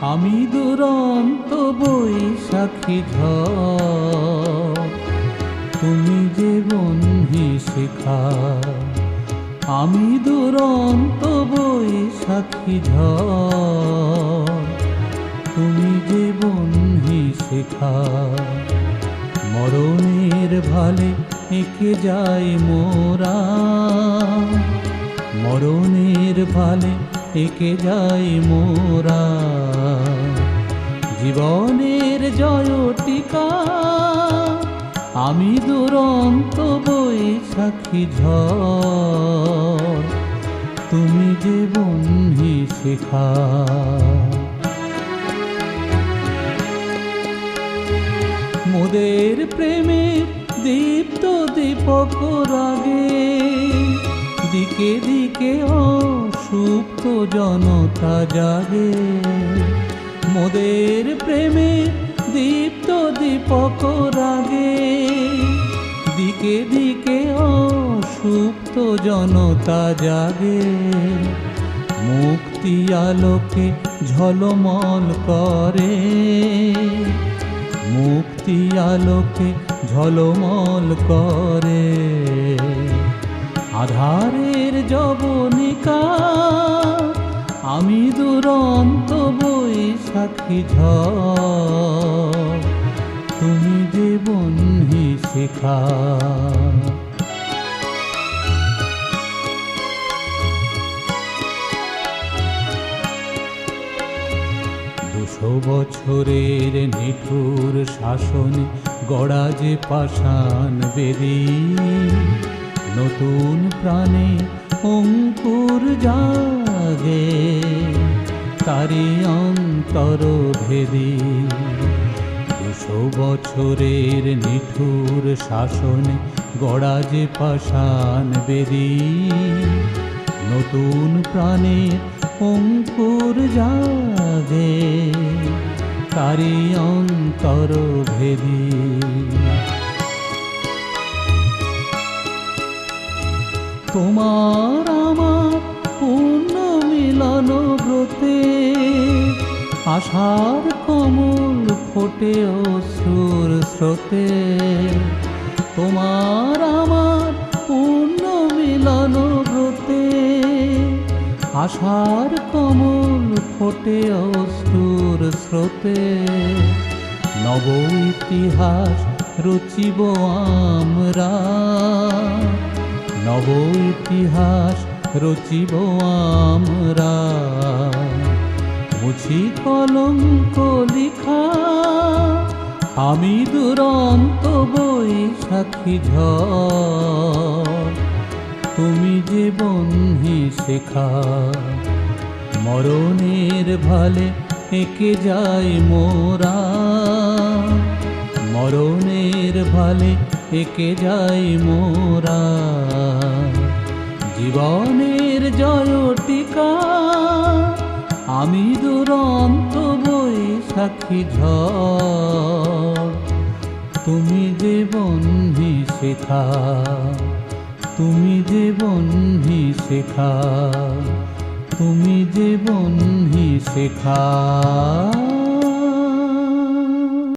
আমি দুরন্ত বৈশাখী ঝড়, তুমি যে বন্ধি শিখা। আমি দুরন্ত বৈশাখী ঝড়, তুমি যে বন্ধি শিখা। মরণের ভালে এঁকে যাই মোরা, মরণের ভালে এঁকে যাই মোরা। জীবনের জয় টিকা আমি দুরন্ত বৈশাখী ঝড়, তুমি যে বন্ধি শিখা। মোদের প্রেমের দীপ্ত দীপক রাগে, দিকে দিকে অসুপ্ত জনতা জাগে। মোদের প্রেমের দীপ্ত দীপক রাগে, দিকে দিকে অসুপ্ত জনতা জাগে। মুক্তি আলোকে ঝলমল করে, মুক্তি আলোকে ঝলমল করে। আধারের যবনিকা আমি দুরন্ত বৈশাখী ঝড়, তুমি যে বন্ধি শিখা। দুশো বছরের নিঠুর শাসনে গড়া যে পাষাণ বেদী, নতুন প্রাণে অঙ্কুর জাগে তারি অন্তর ভেদী। দুশো বছরের নিঠুর শাসনে গড়া যে পাষাণ বেদী, নতুন প্রাণের অঙ্কুর জাগে তারি অন্তর ভেদী। তোমার আমার পূর্ণ মিলন ব্রতে, আশার কমল ফোটে অশ্রুর স্রোতে। তোমার আমার পূর্ণ মিলন ব্রতে, আশার কমল ফোটে অশ্রুর স্রোতে। নব ইতিহাস রচিব আমরা, নব ইতিহাস রচিব আমরা। মুছি কলঙ্ক লিখা আমি দুরন্ত বৈশাখী ঝড়, তুমি যে বন্ধি শেখা। মরণের ভালে এঁকে যাই মোরা, মরণের ভালে এঁকে যাই মোরা। জীবনের জয় টিকা আমি দুরন্ত বৈশাখী ঝড়, তুমি যে বন্ধি শেখা। তুমি যে বন্ধি শেখা, তুমি যে বন্ধি শেখা।